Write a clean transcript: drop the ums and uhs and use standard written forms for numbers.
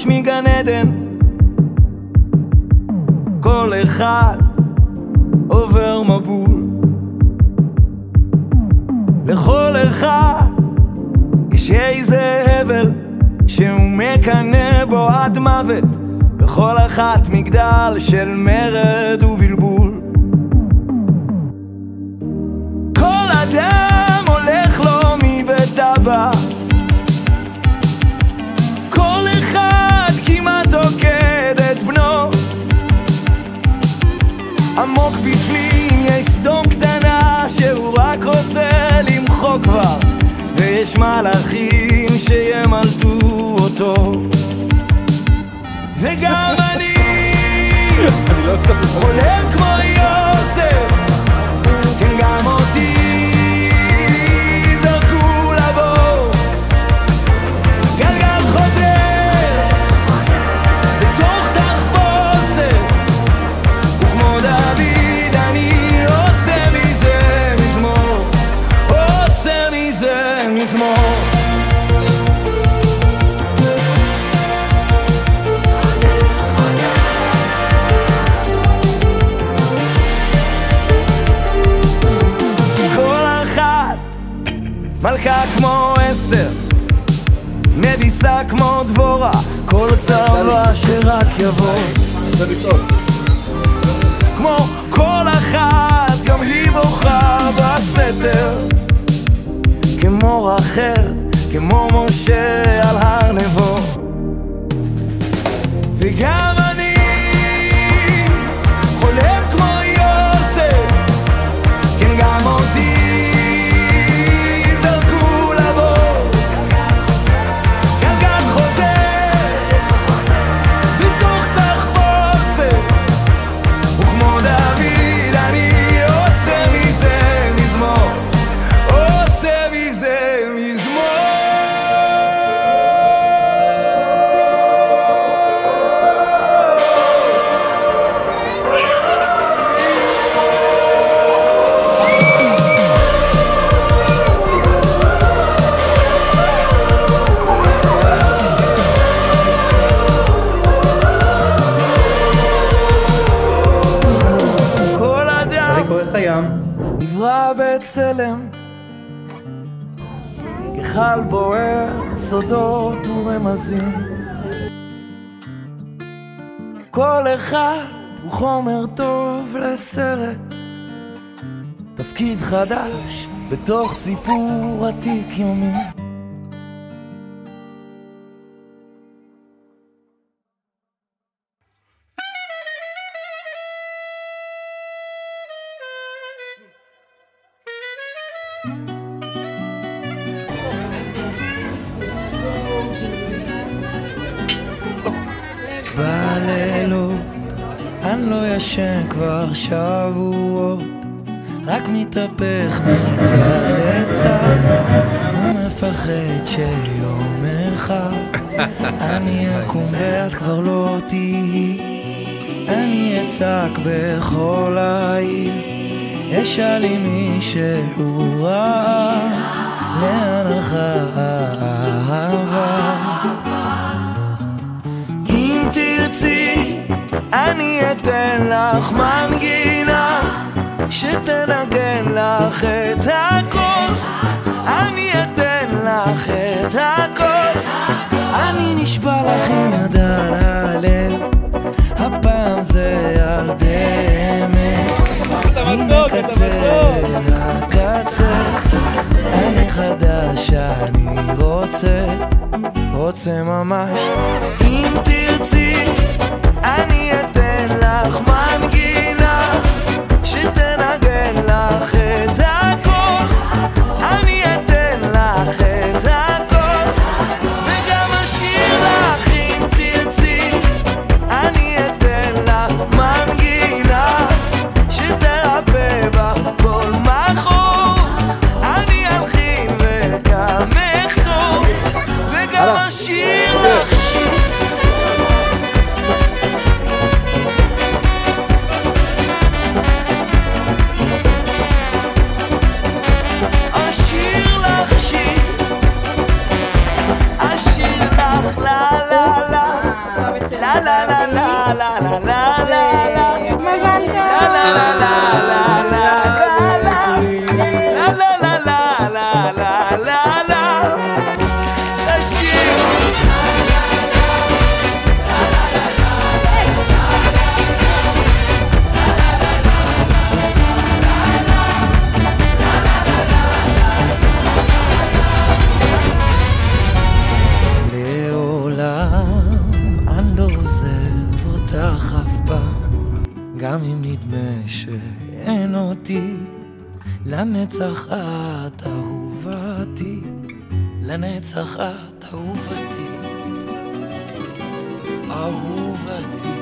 ממש מגן עדן. כל אחד עובר מבול, לכל אחד יש איזה הבל שהוא מקנה בו עד מוות, בכל אחת מגדל של מרד ובלבול. כל אדם הולך לו מבית אבא, כל אחד כמעט עוקד את בנו. עמוק בפנים יש סדום קטנה שהוא רק רוצה למחוק כבר, ויש מלאכים שימלטו אותו. וגם אני חולם כמו יוסף, כן גם אותי זרקו לבור. גלגל חוזר בתוך תחפושת, וכמו דוד אני עושה מזה מזמור, עושה מזה מזמור. מלכה כמו אסתר, נביסה כמו דבורה, כל צבא שרק יבוא. כמו כל אחת גם היא בוכה בסתר, כמו רחל, כמו משה על הר נבו. וגם אני חולם כמו יוסף, כן גם אותי נברא בצלם, גחל בוער סודות ורמזים. כל אחד הוא חומר טוב לסרט, תפקיד חדש בתוך סיפור עתיק יומי. בלילות אני לא ישן כבר שבועות, רק מתהפך מצד לצד ומפחד שיום אחד אני אקום ואת כבר לא תהי. אני אצעק בכל העיר, אשאל לי מישהו רע, לאן הלכה האהבה. אם תרצי אני אתן לך מנגינה שתנגן לך את הכל, אני אתן לך את הכל. אני נשבע לך עם יד על הלב, הפעם זה על באמת, מן הקצה לקצה. אני חדש, אני רוצה ממש. אם תרצי אני אתן לך מנגינה שתנגן לך את הכל, אני אתן לך את הכל. וגם אשיר לך אם תרצי, אני אתן לך מנגינה שתרפא בך כל מחור, אני אלחין וגם אכתוב, וגם אשיר לך שיר. גם אם נדמה שאין אותי, לנצח את אהובתי, לנצח את אהובתי, אהובתי.